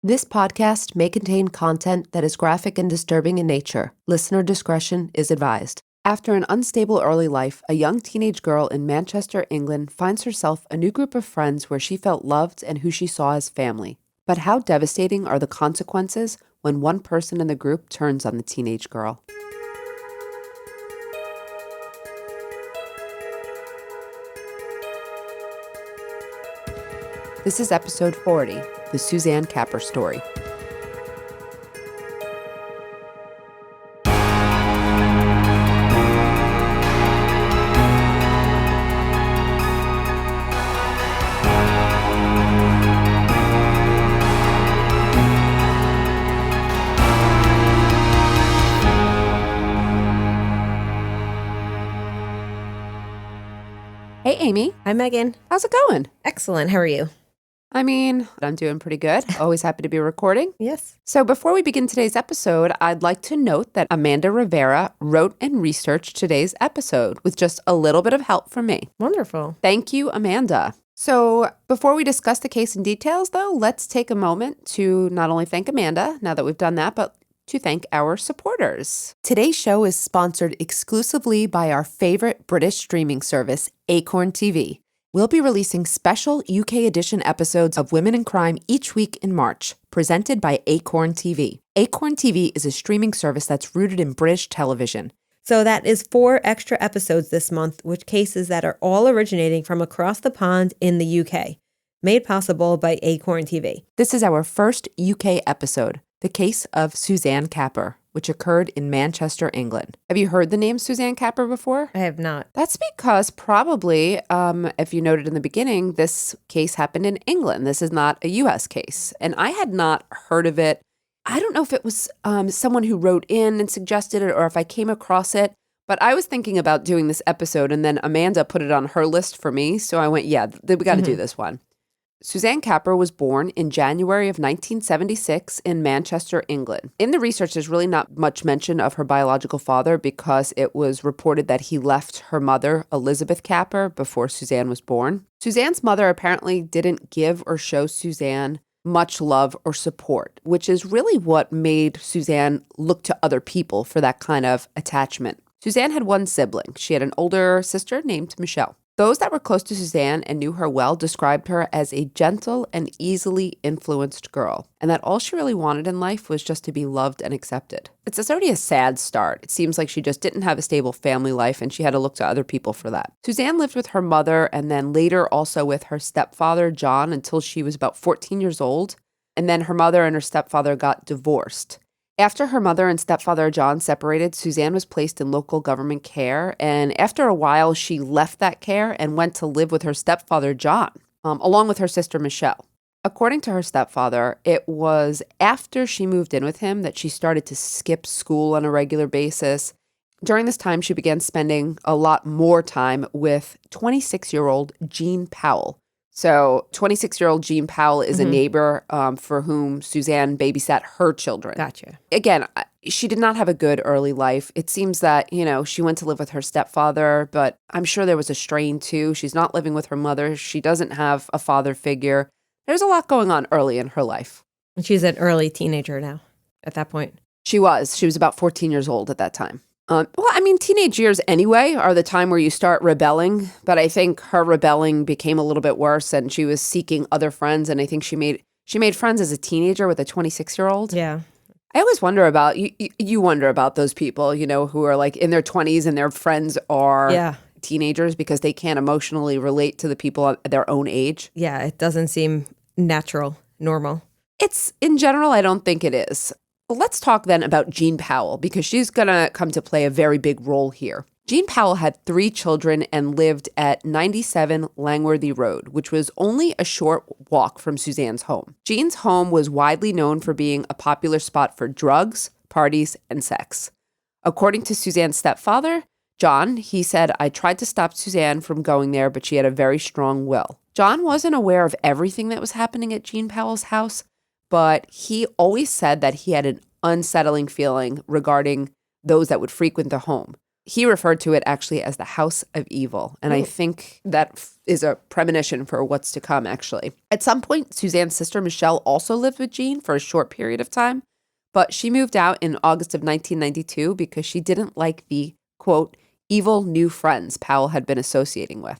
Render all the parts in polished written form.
This podcast may contain content that is graphic and disturbing in nature. Listener discretion is advised. After an unstable early life, a young teenage girl in Manchester, England, finds herself a new group of friends where she felt loved and who she saw as family. But how devastating are the consequences when one person in the group turns on the teenage girl? This is episode 40, the Suzanne Capper story. Hey, Amy. Hi, Megan. How's it going? Excellent. How are you? I'm doing pretty good. Always happy to be recording. Yes. So before we begin today's episode, I'd like to note that Amanda Rivera wrote and researched today's episode with just a little bit of help from me. Wonderful. Thank you, Amanda. So before we discuss the case in details, though, let's take a moment to not only thank Amanda, now that we've done that, but to thank our supporters. Today's show is sponsored exclusively by our favorite British streaming service, AcornTV. We'll be releasing special UK edition episodes of Women in Crime each week in March, presented by AcornTV. AcornTV is a streaming service that's rooted in British television. So that is 4 extra episodes this month with cases that are all originating from across the pond in the UK, made possible by AcornTV. This is our first UK episode, the case of Suzanne Capper, which occurred in Manchester, England. Have you heard the name Suzanne Capper before? I have not. That's because probably, if you noted in the beginning, this case happened in England. This is not a U.S. case. And I had not heard of it. I don't know if it was someone who wrote in and suggested it or if I came across it. But I was thinking about doing this episode, and then Amanda put it on her list for me. So I went, yeah, we got to do this one. Suzanne Capper was born in January of 1976 in Manchester, England. In the research, there's really not much mention of her biological father because it was reported that he left her mother, Elizabeth Capper, before Suzanne was born. Suzanne's mother apparently didn't give or show Suzanne much love or support, which is really what made Suzanne look to other people for that kind of attachment. Suzanne had one sibling. She had an older sister named Michelle. Those that were close to Suzanne and knew her well described her as a gentle and easily influenced girl, and that all she really wanted in life was just to be loved and accepted. It's already a sad start. It seems like she just didn't have a stable family life, and she had to look to other people for that. Suzanne lived with her mother and then later also with her stepfather, John, until she was about 14 years old, and then her mother and her stepfather got divorced. After her mother and stepfather John separated, Suzanne was placed in local government care, and after a while, she left that care and went to live with her stepfather John, along with her sister Michelle. According to her stepfather, it was after she moved in with him that she started to skip school on a regular basis. During this time, she began spending a lot more time with 26-year-old Jean Powell. So 26-year-old Jean Powell is a neighbor for whom Suzanne babysat her children. Gotcha. Again, she did not have a good early life. It seems that, she went to live with her stepfather, but I'm sure there was a strain too. She's not living with her mother. She doesn't have a father figure. There's a lot going on early in her life. And she's an early teenager now at that point. She was about 14 years old at that time. Teenage years anyway are the time where you start rebelling, but I think her rebelling became a little bit worse and she was seeking other friends, and I think she made friends as a teenager with a 26-year-old. Yeah. I always wonder about, you wonder about those people, who are like in their 20s and their friends are teenagers because they can't emotionally relate to the people at their own age. Yeah, it doesn't seem natural, normal. It's, in general, I don't think it is. Well, let's talk then about Jean Powell, because she's going to come to play a very big role here. Jean Powell had 3 children and lived at 97 Langworthy Road, which was only a short walk from Suzanne's home. Jean's home was widely known for being a popular spot for drugs, parties, and sex. According to Suzanne's stepfather, John, he said, "I tried to stop Suzanne from going there, but she had a very strong will." John wasn't aware of everything that was happening at Jean Powell's house, but he always said that he had an unsettling feeling regarding those that would frequent the home. He referred to it actually as the House of Evil. And I think that is a premonition for what's to come, actually. At some point, Suzanne's sister, Michelle, also lived with Jean for a short period of time. But she moved out in August of 1992 because she didn't like the, quote, evil new friends Powell had been associating with.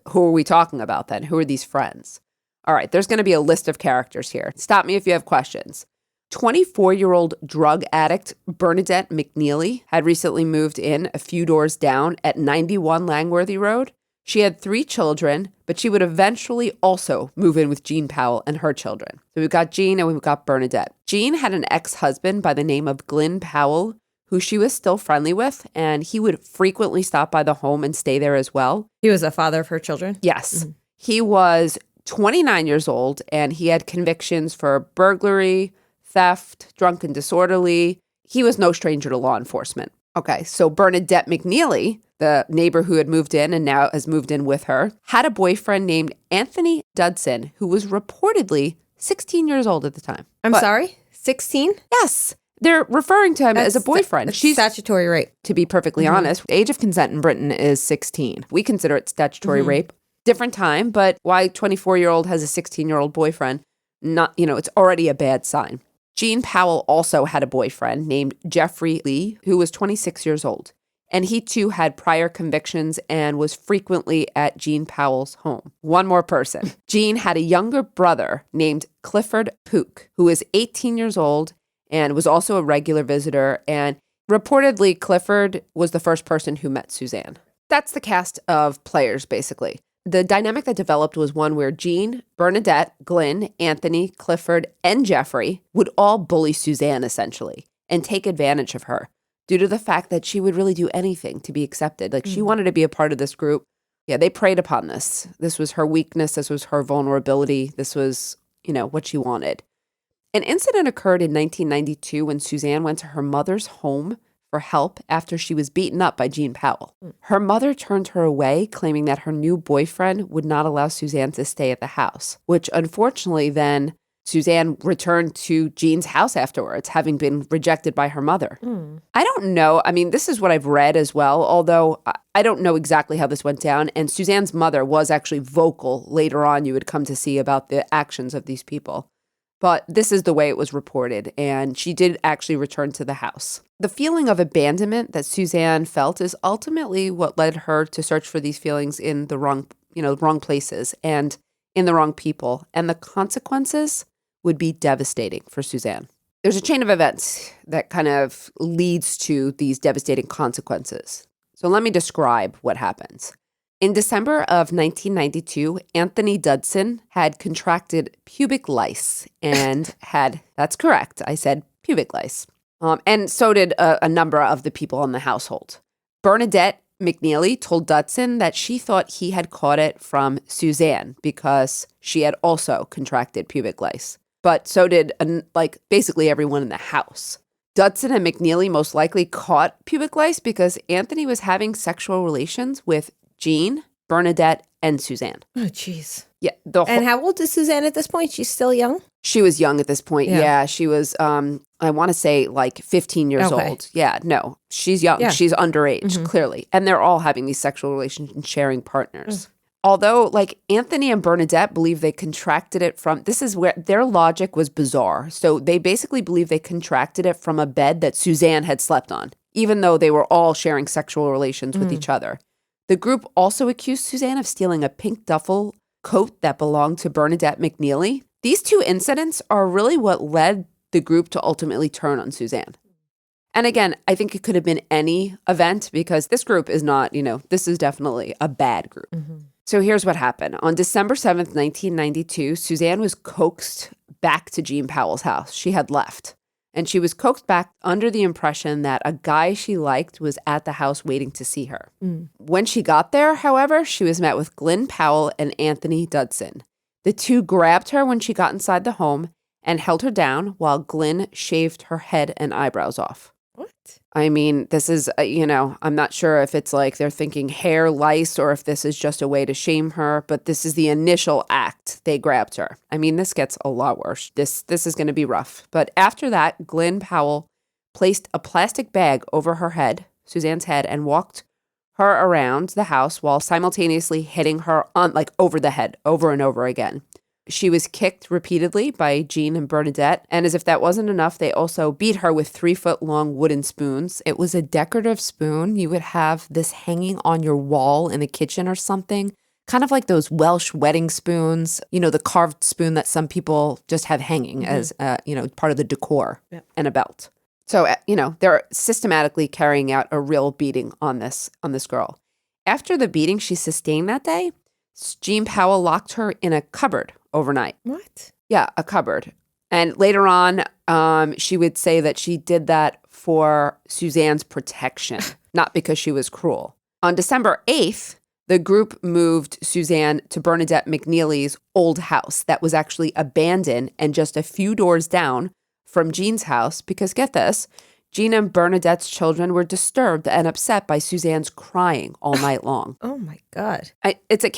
Who are we talking about then? Who are these friends? All right, there's going to be a list of characters here. Stop me if you have questions. 24-year-old drug addict Bernadette McNeely had recently moved in a few doors down at 91 Langworthy Road. She had 3 children, but she would eventually also move in with Jean Powell and her children. So we've got Jean and we've got Bernadette. Jean had an ex-husband by the name of Glenn Powell, who she was still friendly with, and he would frequently stop by the home and stay there as well. He was the father of her children? Yes. Mm-hmm. He was 29 years old, and he had convictions for burglary, theft, drunk and disorderly. He was no stranger to law enforcement. Okay, so Bernadette McNeely, the neighbor who had moved in and now has moved in with her, had a boyfriend named Anthony Dudson, who was reportedly 16 years old at the time. I'm sorry? 16? Yes. They're referring to him as a boyfriend. She's statutory rape. To be perfectly honest, the age of consent in Britain is 16. We consider it statutory rape. Different time, but why a 24-year-old has a 16-year-old boyfriend? Not, it's already a bad sign. Jean Powell also had a boyfriend named Jeffrey Lee, who was 26 years old. And he too had prior convictions and was frequently at Jean Powell's home. One more person. Jean had a younger brother named Clifford Pook, who was 18 years old and was also a regular visitor. And reportedly, Clifford was the first person who met Suzanne. That's the cast of players, basically. The dynamic that developed was one where Jean, Bernadette, Glenn, Anthony, Clifford, and Jeffrey would all bully Suzanne, essentially, and take advantage of her due to the fact that she would really do anything to be accepted. Like, she wanted to be a part of this group. Yeah, they preyed upon this. This was her weakness. This was her vulnerability. This was, what she wanted. An incident occurred in 1992 when Suzanne went to her mother's home for help after she was beaten up by Jean Powell. Her mother turned her away, claiming that her new boyfriend would not allow Suzanne to stay at the house, which unfortunately then Suzanne returned to Jean's house afterwards, having been rejected by her mother. I don't know. I mean, this is what I've read as well, although I don't know exactly how this went down. And Suzanne's mother was actually vocal later on, you would come to see, about the actions of these people. But this is the way it was reported, and she did actually return to the house. The feeling of abandonment that Suzanne felt is ultimately what led her to search for these feelings in the wrong places and in the wrong people, and the consequences would be devastating for Suzanne. There's a chain of events that kind of leads to these devastating consequences. So let me describe what happens. In December of 1992, Anthony Dudson had contracted pubic lice and that's correct, I said pubic lice. And so did a number of the people in the household. Bernadette McNeely told Dudson that she thought he had caught it from Suzanne because she had also contracted pubic lice. But so did basically everyone in the house. Dudson and McNeely most likely caught pubic lice because Anthony was having sexual relations with Jean, Bernadette, and Suzanne. Oh, jeez. Yeah. And how old is Suzanne at this point? She's still young? She was young at this point. Yeah. She was, I want to say 15 years old. Yeah, no, she's young. Yeah. She's underage, clearly. And they're all having these sexual relations and sharing partners. Although, Anthony and Bernadette believe they contracted it from, this is where their logic was bizarre. So they basically believe they contracted it from a bed that Suzanne had slept on, even though they were all sharing sexual relations with each other. The group also accused Suzanne of stealing a pink duffel coat that belonged to Bernadette McNeely. These two incidents are really what led the group to ultimately turn on Suzanne. And again, I think it could have been any event because this group is not, this is definitely a bad group. So here's what happened. On December 7th, 1992, Suzanne was coaxed back to Jean Powell's house. She had left. And she was coaxed back under the impression that a guy she liked was at the house waiting to see her. When she got there, however, she was met with Glenn Powell and Anthony Dudson. The two grabbed her when she got inside the home and held her down while Glenn shaved her head and eyebrows off. What? I mean, this is, I'm not sure if it's they're thinking hair lice or if this is just a way to shame her, but this is the initial act. They grabbed her. I mean, this gets a lot worse. This is going to be rough. But after that, Glenn Powell placed a plastic bag over her head Suzanne's head and walked her around the house while simultaneously hitting her on over the head over and over again. She was kicked repeatedly by Jean and Bernadette, and as if that wasn't enough, they also beat her with 3-foot-long wooden spoons. It was a decorative spoon. You would have this hanging on your wall in the kitchen or something, kind of like those Welsh wedding spoons, the carved spoon that some people just have hanging as, part of the decor, and a belt. So, they're systematically carrying out a real beating on this girl. After the beating she sustained that day, Jean Powell locked her in a cupboard overnight. What? Yeah, a cupboard. And later on, she would say that she did that for Suzanne's protection, not because she was cruel. On December 8th, the group moved Suzanne to Bernadette McNeely's old house that was actually abandoned and just a few doors down from Jean's house because, get this, Jean and Bernadette's children were disturbed and upset by Suzanne's crying all night long. Oh, my God. It's a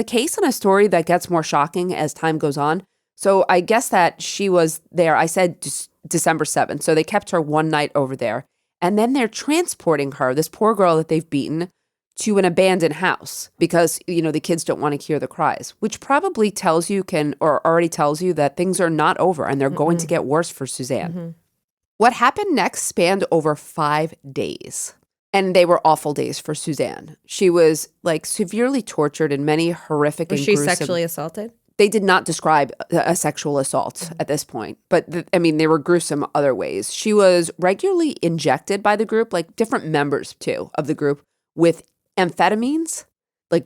case and a story that gets more shocking as time goes on. So I guess that she was there. I said December 7th. So they kept her one night over there. And then they're transporting her, this poor girl that they've beaten, to an abandoned house because, the kids don't want to hear the cries, which probably tells you already tells you that things are not over and they're going to get worse for Suzanne. Mm-hmm. What happened next spanned over 5 days, and they were awful days for Suzanne. She was severely tortured in many horrific and gruesome. Was she sexually assaulted? They did not describe a sexual assault at this point, but they were gruesome other ways. She was regularly injected by the group, different members too of the group, with amphetamines,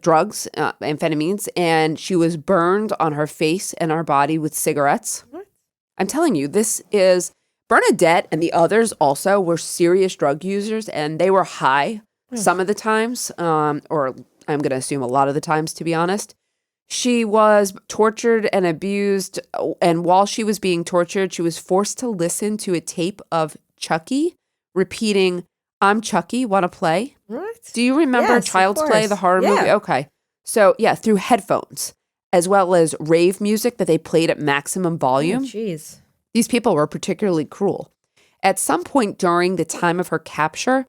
drugs, amphetamines, and she was burned on her face and her body with cigarettes. What? I'm telling you, this is... Bernadette and the others also were serious drug users, and they were high some of the times, or I'm going to assume a lot of the times, to be honest. She was tortured and abused, and while she was being tortured, she was forced to listen to a tape of Chucky repeating, "I'm Chucky, want to play?" What? Do you remember Child's Play, the horror movie? Okay. So, through headphones, as well as rave music that they played at maximum volume. Oh, jeez. These people were particularly cruel. At some point during the time of her capture,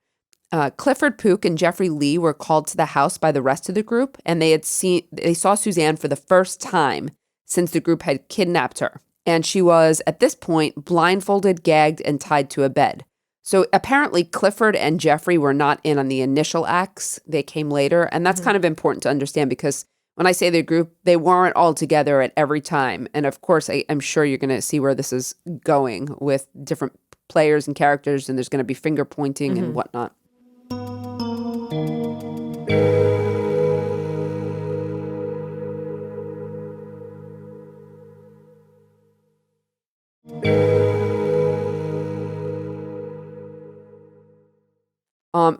Clifford Pook and Jeffrey Lee were called to the house by the rest of the group, and they saw Suzanne for the first time since the group had kidnapped her. And she was, at this point, blindfolded, gagged, and tied to a bed. So apparently Clifford and Jeffrey were not in on the initial acts. They came later, and that's kind of important to understand because when I say the group, they weren't all together at every time. And of course, I'm sure you're going to see where this is going with different players and characters, and there's going to be finger pointing and whatnot.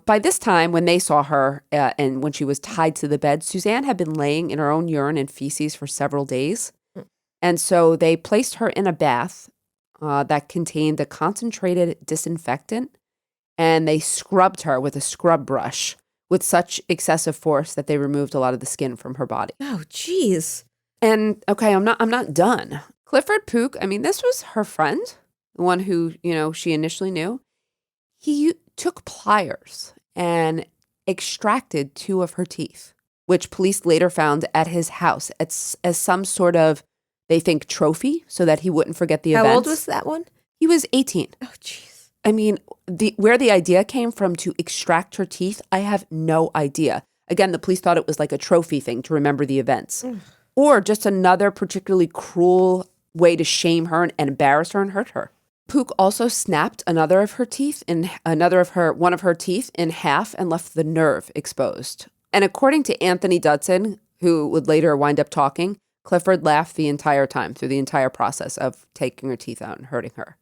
By this time, when they saw her and when she was tied to the bed, Suzanne had been laying in her own urine and feces for several days. And so they placed her in a bath that contained a concentrated disinfectant, and they scrubbed her with a scrub brush with such excessive force that they removed a lot of the skin from her body. Oh, jeez. And okay, I'm not done. Clifford Pook, this was her friend, the one who, she initially knew. He took pliers and extracted 2 of her teeth, which police later found at his house as some sort of, they think, trophy so that he wouldn't forget the events. How old was that one? He was 18. Oh, jeez. Where the idea came from to extract her teeth, I have no idea. Again, the police thought it was like a trophy thing to remember the events. Or just another particularly cruel way to shame her and embarrass her and hurt her. Pook also snapped one of her teeth in half and left the nerve exposed. And according to Anthony Dudson, who would later wind up talking, Clifford laughed the entire time through the entire process of taking her teeth out and hurting her.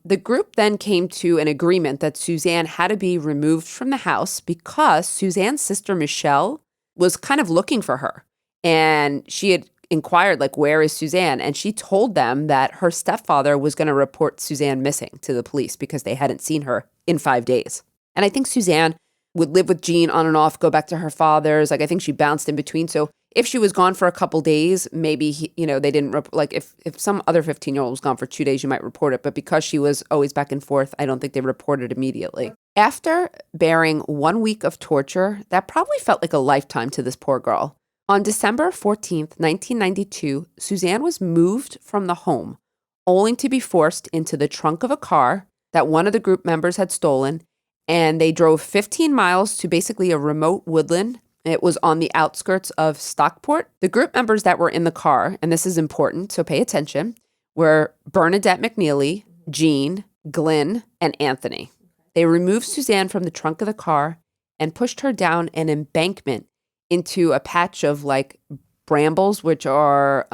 The group then came to an agreement that Suzanne had to be removed from the house because Suzanne's sister Michelle was kind of looking for her. And she had inquired, where is Suzanne? And she told them that her stepfather was going to report Suzanne missing to the police because they hadn't seen her in 5 days. And I think Suzanne would live with Jean on and off, go back to her father's. I think she bounced in between. So If she was gone for a couple days, maybe, they didn't, like if some other 15-year-old was gone for 2 days, you might report it. But because she was always back and forth, I don't think they reported immediately. After bearing 1 week of torture, that probably felt like a lifetime to this poor girl. On December 14th, 1992, Suzanne was moved from the home, only to be forced into the trunk of a car that one of the group members had stolen, and they drove 15 miles to basically a remote woodland. It was on the outskirts of Stockport. The group members that were in the car, and this is important, so pay attention, were Bernadette McNeely, Jean, Glynn, and Anthony. They removed Suzanne from the trunk of the car and pushed her down an embankment into a patch of like brambles, which are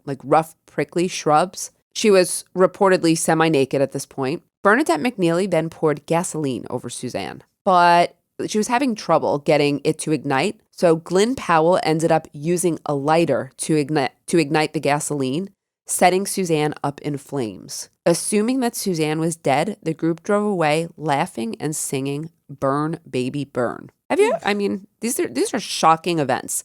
like rough, prickly shrubs. She was reportedly semi-naked at this point. Bernadette McNeely then poured gasoline over Suzanne, but she was having trouble getting it to ignite. So Glynn Powell ended up using a lighter to ignite the gasoline, setting Suzanne up in flames. Assuming that Suzanne was dead, the group drove away laughing and singing "Burn, Baby, Burn." These are shocking events.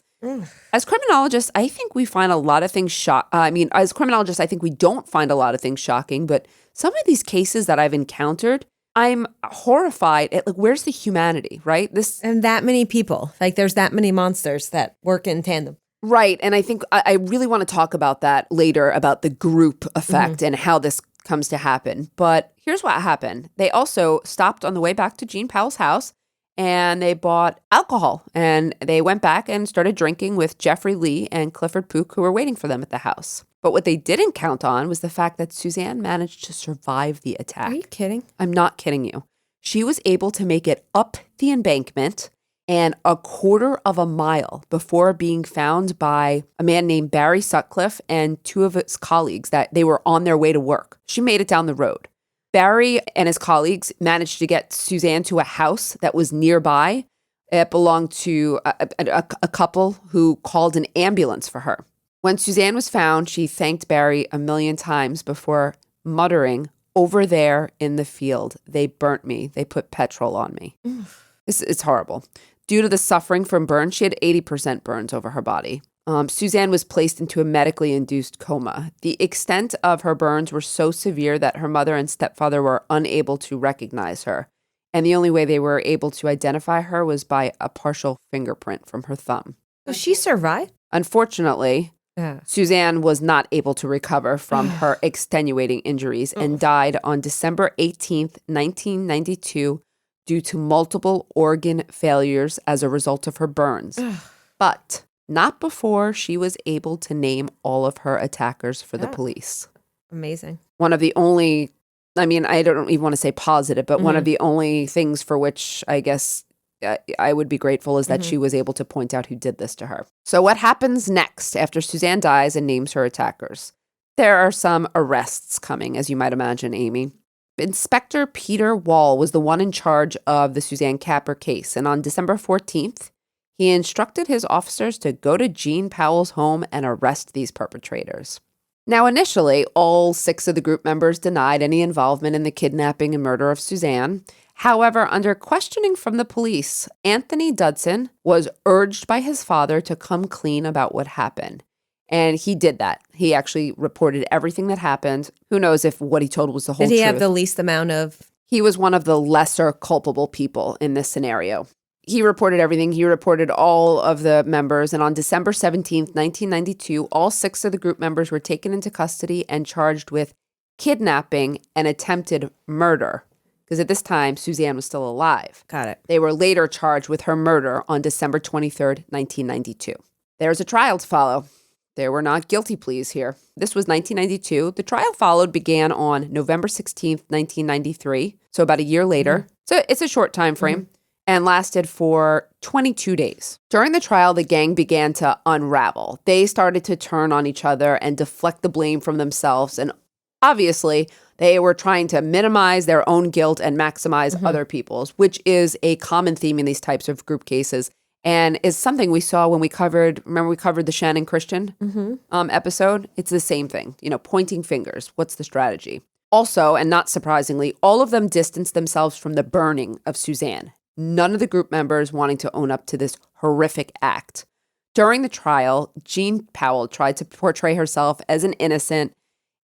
As criminologists, I think we find a lot of things as criminologists, I think we don't find a lot of things shocking, but some of these cases that I've encountered, I'm horrified at, like, where's the humanity, right? And that many people, like there's that many monsters that work in tandem. Right. And I think I really want to talk about that later, about the group effect and how this comes to happen. But here's what happened. They also stopped on the way back to Jean Powell's house and they bought alcohol and they went back and started drinking with Jeffrey Lee and Clifford Pook, who were waiting for them at the house. But what they didn't count on was the fact that Suzanne managed to survive the attack. Are you kidding? I'm not kidding you. She was able to make it up the embankment and a quarter of a mile before being found by a man named Barry Sutcliffe and two of his colleagues that they were on their way to work. She made it down the road. Barry and his colleagues managed to get Suzanne to a house that was nearby. It belonged to a couple who called an ambulance for her. When Suzanne was found, she thanked Barry a million times before muttering, "Over there in the field, they burnt me. They put petrol on me." It's horrible. Due to the suffering from burns, she had 80% burns over her body. Suzanne was placed into a medically induced coma. The extent of her burns were so severe that her mother and stepfather were unable to recognize her. And the only way they were able to identify her was by a partial fingerprint from her thumb. So she survived? Unfortunately, Suzanne was not able to recover from her extenuating injuries and died on December 18th, 1992, due to multiple organ failures as a result of her burns. But not before she was able to name all of her attackers for the police. Amazing. One of the only, I don't even want to say positive, but one of the only things for which I guess I would be grateful is that she was able to point out who did this to her. So what happens next after Suzanne dies and names her attackers? There are some arrests coming, as you might imagine, Amy. Inspector Peter Wall was the one in charge of the Suzanne Capper case, and on December 14th, he instructed his officers to go to Jean Powell's home and arrest these perpetrators. Now, initially, all 6 of the group members denied any involvement in the kidnapping and murder of Suzanne. However, under questioning from the police, Anthony Dudson was urged by his father to come clean about what happened. And he did that. He actually reported everything that happened. Who knows if what he told was the whole truth. Did he have the least amount of... He was one of the lesser culpable people in this scenario. He reported everything. He reported all of the members. And on December 17th, 1992, all 6 of the group members were taken into custody and charged with kidnapping and attempted murder. Because at this time, Suzanne was still alive. Got it. They were later charged with her murder on December 23rd, 1992. There's a trial to follow. There were not guilty pleas here. This was 1992. The trial began on November 16th, 1993, so about a year later. So it's a short time frame and lasted for 22 days. During the trial, the gang began to unravel. They started to turn on each other and deflect the blame from themselves. And obviously, they were trying to minimize their own guilt and maximize other people's, which is a common theme in these types of group cases. And is something we saw when we covered the Shannon Christian episode? It's the same thing, pointing fingers. What's the strategy? Also, and not surprisingly, all of them distanced themselves from the burning of Suzanne. None of the group members wanting to own up to this horrific act. During the trial, Jean Powell tried to portray herself as an innocent,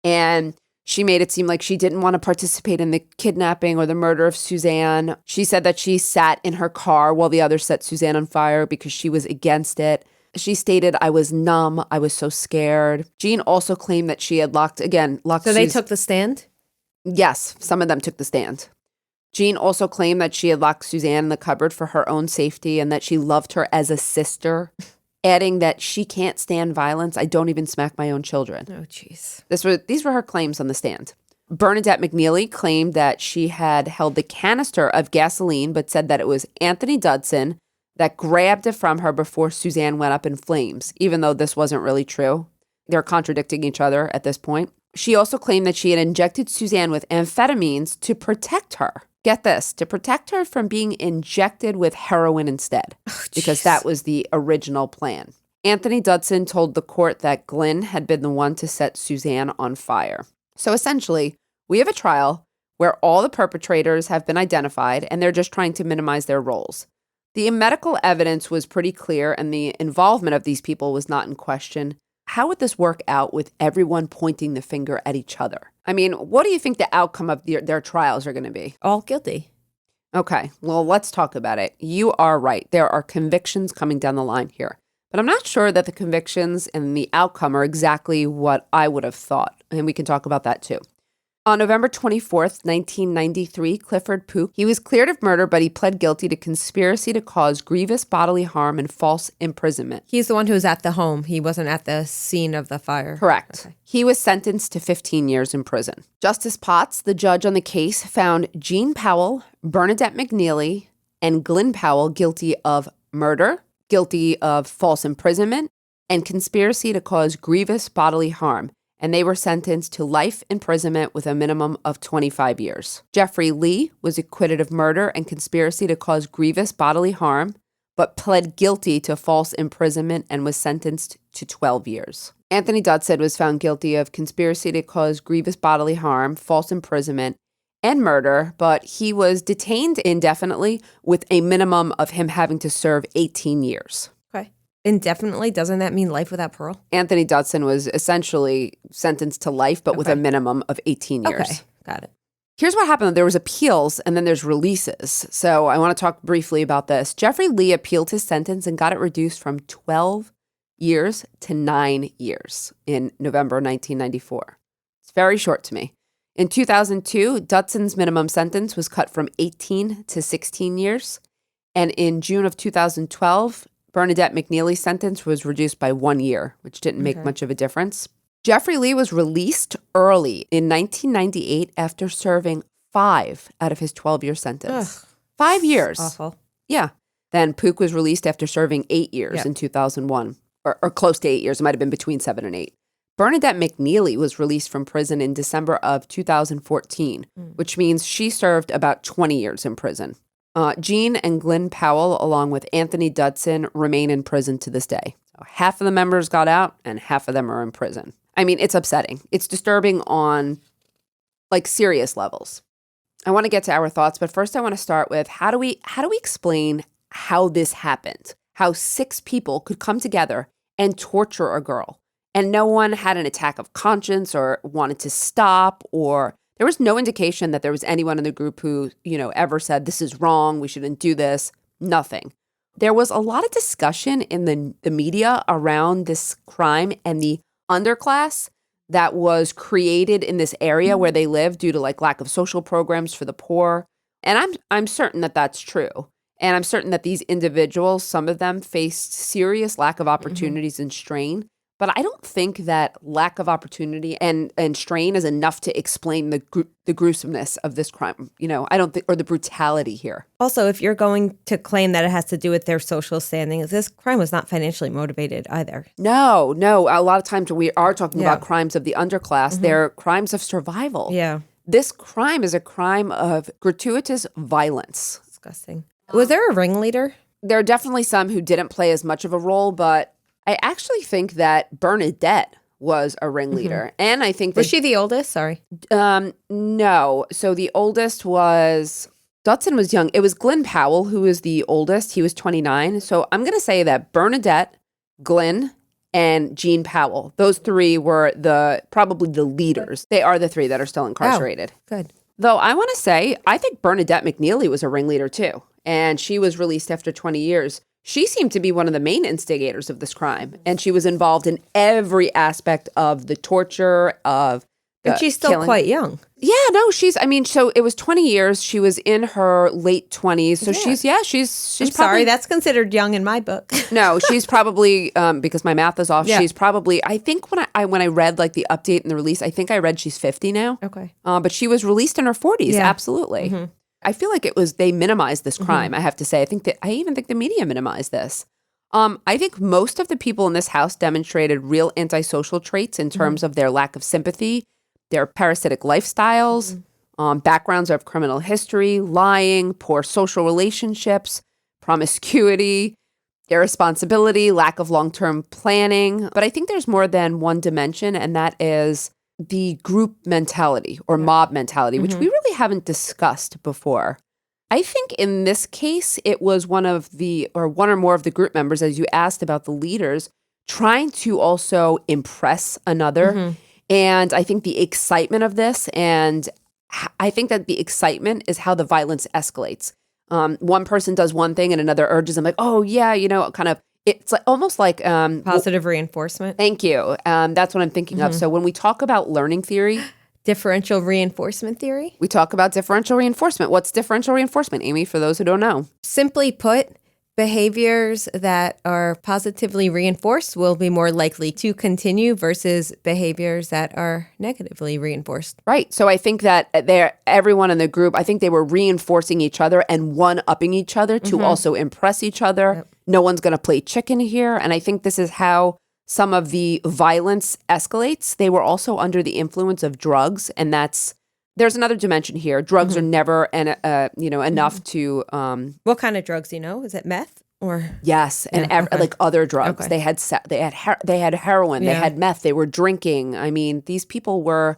and she made it seem like she didn't want to participate in the kidnapping or the murder of Suzanne. She said that she sat in her car while the others set Suzanne on fire because she was against it. She stated, "I was numb. I was so scared." Jean also claimed that she had locked So they took the stand? Yes, some of them took the stand. Jean also claimed that she had locked Suzanne in the cupboard for her own safety and that she loved her as a sister, adding that she can't stand violence. "I don't even smack my own children." Oh, jeez. These were her claims on the stand. Bernadette McNeely claimed that she had held the canister of gasoline, but said that it was Anthony Dodson that grabbed it from her before Suzanne went up in flames, even though this wasn't really true. They're contradicting each other at this point. She also claimed that she had injected Suzanne with amphetamines to protect her. Get this, to protect her from being injected with heroin instead, because that was the original plan. Anthony Dodson told the court that Glenn had been the one to set Suzanne on fire. So essentially, we have a trial where all the perpetrators have been identified and they're just trying to minimize their roles. The medical evidence was pretty clear and the involvement of these people was not in question. How would this work out with everyone pointing the finger at each other? I mean, what do you think the outcome of their trials are going to be? All guilty. Okay, well, let's talk about it. You are right. There are convictions coming down the line here. But I'm not sure that the convictions and the outcome are exactly what I would have thought. And we can talk about that too. On November 24th, 1993, Clifford Pook, he was cleared of murder, but he pled guilty to conspiracy to cause grievous bodily harm and false imprisonment. He's the one who was at the home. He wasn't at the scene of the fire. Correct. Okay. He was sentenced to 15 years in prison. Justice Potts, the judge on the case, found Jean Powell, Bernadette McNeely, and Glenn Powell guilty of murder, guilty of false imprisonment, and conspiracy to cause grievous bodily harm. And they were sentenced to life imprisonment with a minimum of 25 years. Jeffrey Lee was acquitted of murder and conspiracy to cause grievous bodily harm, but pled guilty to false imprisonment and was sentenced to 12 years. Anthony Dodson was found guilty of conspiracy to cause grievous bodily harm, false imprisonment, and murder, but he was detained indefinitely with a minimum of him having to serve 18 years. Indefinitely? Doesn't that mean life without parole? Anthony Dodson was essentially sentenced to life, but with a minimum of 18 years. Okay, got it. Here's what happened. There was appeals and then there's releases. So I want to talk briefly about this. Jeffrey Lee appealed his sentence and got it reduced from 12 years to 9 years in November 1994. It's very short to me. In 2002, Dodson's minimum sentence was cut from 18 to 16 years. And in June of 2012, Bernadette McNeely's sentence was reduced by 1 year, which didn't make much of a difference. Jeffrey Lee was released early in 1998 after serving 5 out of his 12-year sentence. 5 years. Awful. Yeah. Then Pook was released after serving 8 years in 2001, or close to 8 years. It might have been between 7 and 8. Bernadette McNeely was released from prison in December of 2014, which means she served about 20 years in prison. Jean and Glenn Powell, along with Anthony Dodson, remain in prison to this day. So half of the members got out and half of them are in prison. I mean, it's upsetting. It's disturbing on serious levels. I want to get to our thoughts, but first I want to start with how do we explain how this happened? How 6 people could come together and torture a girl and no one had an attack of conscience or wanted to stop, or there was no indication that there was anyone in the group who, ever said, this is wrong, we shouldn't do this. Nothing. There was a lot of discussion in the media around this crime and the underclass that was created in this area where they live due to lack of social programs for the poor. And I'm certain that that's true. And I'm certain that these individuals, some of them faced serious lack of opportunities and strain. But I don't think that lack of opportunity and strain is enough to explain the gruesomeness of this crime. I don't think, or the brutality here. Also, if you're going to claim that it has to do with their social standing, this crime was not financially motivated either. No. A lot of times when we are talking about crimes of the underclass, they're crimes of survival. Yeah. This crime is a crime of gratuitous violence. Disgusting. Was there a ringleader? There are definitely some who didn't play as much of a role, but I actually think that Bernadette was a ringleader. And I think Was she the oldest? Sorry. No. So the oldest was, Dodson was young. It was Glenn Powell who was the oldest. He was 29. So I'm going to say that Bernadette Glenn, and Jean Powell. Those three were probably the leaders. They are the three that are still incarcerated. Oh, good. Though I want to say, I think Bernadette McNeely was a ringleader too. And she was released after 20 years. She seemed to be one of the main instigators of this crime. And she was involved in every aspect of the torture, of And she's still killing. quite young. Yeah, no, so it was 20 years. She was in her late 20s. So she's I'm sorry, that's considered young in my book. No, she's probably, because my math is off, Yeah. she's probably, I think when I read like the update and the release, I think I read she's 50 now. Okay. But she was released in her 40s, Yeah. absolutely. Mm-hmm. I feel like they minimized this crime, I have to say. I even think the media minimized this. I think most of the people in this house demonstrated real antisocial traits in terms of their lack of sympathy, their parasitic lifestyles, backgrounds of criminal history, lying, poor social relationships, promiscuity, irresponsibility, lack of long-term planning. But I think there's more than one dimension, and that is the group mentality or mob mentality, which we really haven't discussed before. I think in this case, it was one or more of the group members, as you asked about the leaders, trying to also impress another. And I think the excitement of this, and I think that the excitement is how the violence escalates. One person does one thing and another urges them like, oh yeah, kind of, it's like almost like positive reinforcement. Thank you. That's what I'm thinking of. So when we talk about learning theory, differential reinforcement theory, we talk about differential reinforcement. What's differential reinforcement, Amy, for those who don't know? Simply put, behaviors that are positively reinforced will be more likely to continue versus behaviors that are negatively reinforced. Right. So I think that everyone in the group, I think they were reinforcing each other and one-upping each other to also impress each other. Yep. No one's going to play chicken here. And I think this is how some of the violence escalates. They were also under the influence of drugs, and there's another dimension here. Drugs are never enough to. What kind of drugs? Is it meth or? Yes, and like other drugs. Okay. They had heroin. Yeah. They had meth. They were drinking. I mean, these people were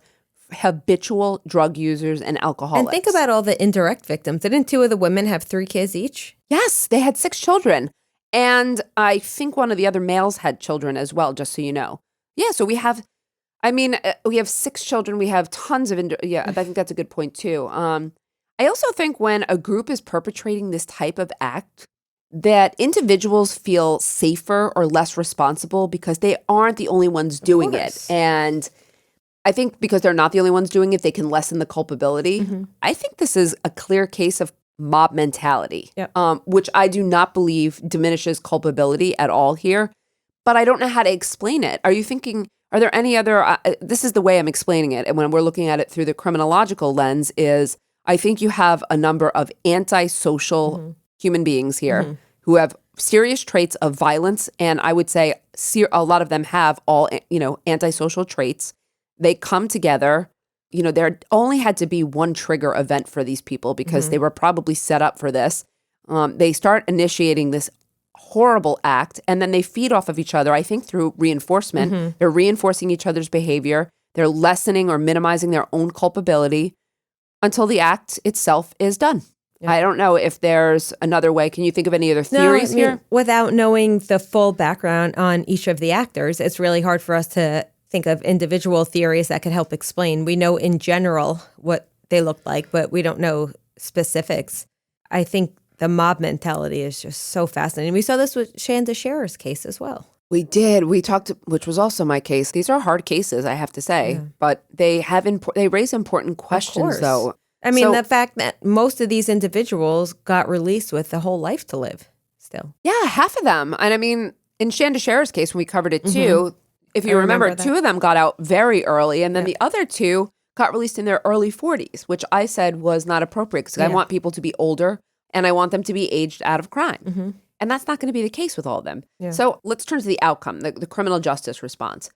habitual drug users and alcoholics. And think about all the indirect victims. Didn't 2 of the women have 3 kids each? Yes, they had 6 children, and I think one of the other males had children as well. Just so you know. Yeah. So we have 6 children. We have tons of, I think that's a good point too. I also think when a group is perpetrating this type of act, that individuals feel safer or less responsible because they aren't the only ones doing it. And I think because they're not the only ones doing it, they can lessen the culpability. I think this is a clear case of mob mentality, which I do not believe diminishes culpability at all here. But I don't know how to explain it. Are there any other, this is the way I'm explaining it, and when we're looking at it through the criminological lens, is I think you have a number of antisocial human beings here who have serious traits of violence, and I would say a lot of them have all, antisocial traits. They come together. There only had to be one trigger event for these people because they were probably set up for this. They start initiating this horrible act, and then they feed off of each other, I think, through reinforcement. They're reinforcing each other's behavior. They're lessening or minimizing their own culpability until the act itself is done. Yeah. I don't know if there's another way. Can you think of any other theories here? Without knowing the full background on each of the actors, it's really hard for us to think of individual theories that could help explain. We know in general what they look like, but we don't know specifics. I think the mob mentality is just so fascinating. We saw this with Shanda Scherer's case as well. We did. We talked, which was also my case. These are hard cases, I have to say, but they raise important questions, though. I mean, the fact that most of these individuals got released with a whole life to live still. Yeah, half of them. And I mean, in Shanda Scherer's case, when we covered it too, if you remember 2 of them got out very early, and then the other 2 got released in their early 40s, which I said was not appropriate because I want people to be older. And I want them to be aged out of crime. And that's not going to be the case with all of them. Yeah. So let's turn to the outcome, the criminal justice response.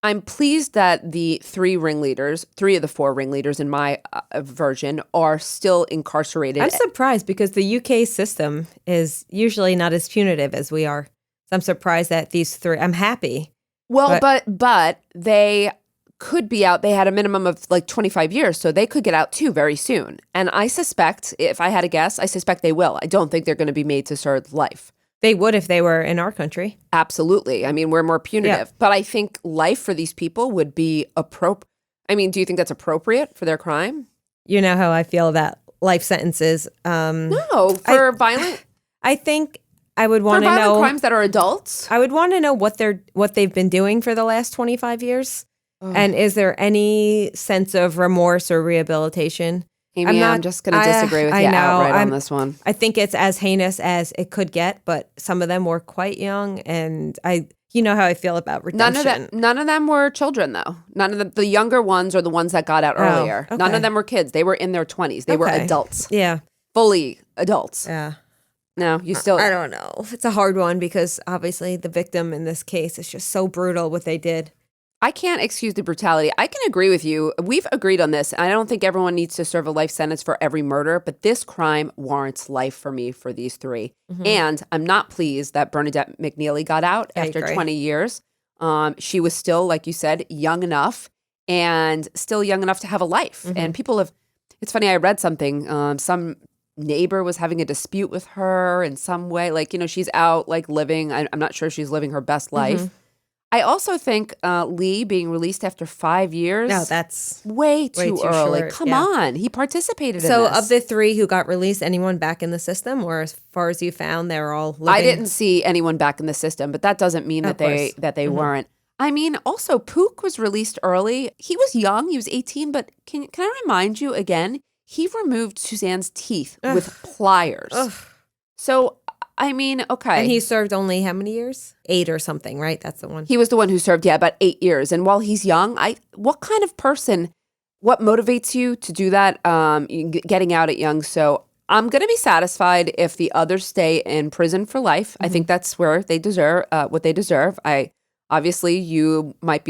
I'm pleased that the 3 of the 4 ringleaders in my version are still incarcerated. I'm surprised because the UK system is usually not as punitive as we are. So I'm surprised that these 3, I'm happy. Well, but they could be out. They had a minimum of like 25 years, so they could get out too very soon. And I suspect, if I had a guess, I suspect they will. I don't think they're going to be made to serve life. They would if they were in our country. Absolutely. I mean, we're more punitive. Yeah. But I think life for these people would be appropriate. I mean, do you think that's appropriate for their crime? You know how I feel about life sentences. No, for violent I think I would want to know crimes that are adults. I would want to know what they've been doing for the last 25 years. Ugh. And is there any sense of remorse or rehabilitation? Amy, I'm just going to disagree with you outright on this one. I think it's as heinous as it could get, but some of them were quite young, and you know how I feel about redemption. None of them were children, though. None of the younger ones are the ones that got out earlier. Okay. None of them were kids. They were in their 20s. They were adults. Yeah. Fully adults. Yeah. No, you still... I don't know. It's a hard one because obviously the victim in this case is just so brutal what they did. I can't excuse the brutality. I can agree with you. We've agreed on this. I don't think everyone needs to serve a life sentence for every murder, but this crime warrants life for me for these three. Mm-hmm. And I'm not pleased that Bernadette McNeely got out after 20 years. She was still, like you said, young enough and still young enough to have a life. Mm-hmm. And people have, it's funny, I read something, some neighbor was having a dispute with her in some way. Like, she's out like living, I'm not sure she's living her best life. Mm-hmm. I also think Lee being released after 5 years. No, that's way too early. Short. Come on. He participated in this. So of the three who got released, anyone back in the system? Or as far as you found, they're all living? I didn't see anyone back in the system, but that doesn't mean that they mm-hmm. weren't. I mean, also, Pook was released early. He was young. He was 18. But can I remind you again, he removed Suzanne's teeth with pliers. Ugh. So... I mean, okay. And he served only how many years? 8 or something, right? That's the one. He was the one who served, about 8 years. And while he's young, what kind of person, what motivates you to do that, getting out at young? So I'm going to be satisfied if the others stay in prison for life. Mm-hmm. I think that's where they deserve what they deserve. Obviously, you might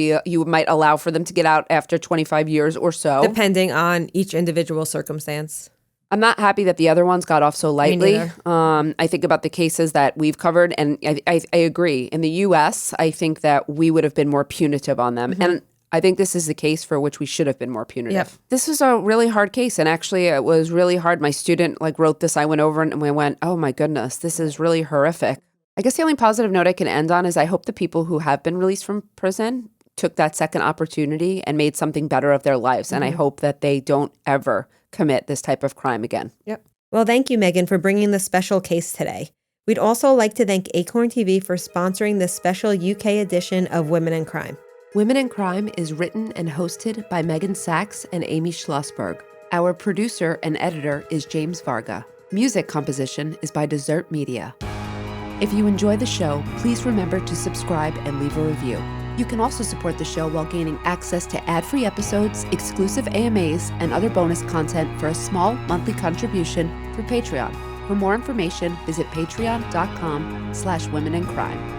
allow for them to get out after 25 years or so. Depending on each individual circumstance. I'm not happy that the other ones got off so lightly. I think about the cases that we've covered, and I agree. In the U.S., I think that we would have been more punitive on them. Mm-hmm. And I think this is the case for which we should have been more punitive. Yep. This was a really hard case, and actually it was really hard. My student wrote this. I went over and we went, oh my goodness, this is really horrific. I guess the only positive note I can end on is I hope the people who have been released from prison took that second opportunity and made something better of their lives. Mm-hmm. And I hope that they don't ever commit this type of crime again. Yep. Well, thank you, Meghan, for bringing this special case today. We'd also like to thank AcornTV for sponsoring this special UK edition of Women in Crime. Women in Crime is written and hosted by Meghan Sachs and Amy Shlosberg. Our producer and editor is James Varga. Music composition is by Desert Media. If you enjoy the show, please remember to subscribe and leave a review. You can also support the show while gaining access to ad-free episodes, exclusive AMAs, and other bonus content for a small monthly contribution through Patreon. For more information, visit patreon.com/womenincrime.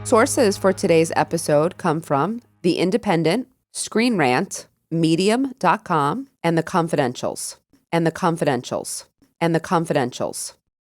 Sources for today's episode come from The Independent, Screenrant, Medium.com, and The Confidentials.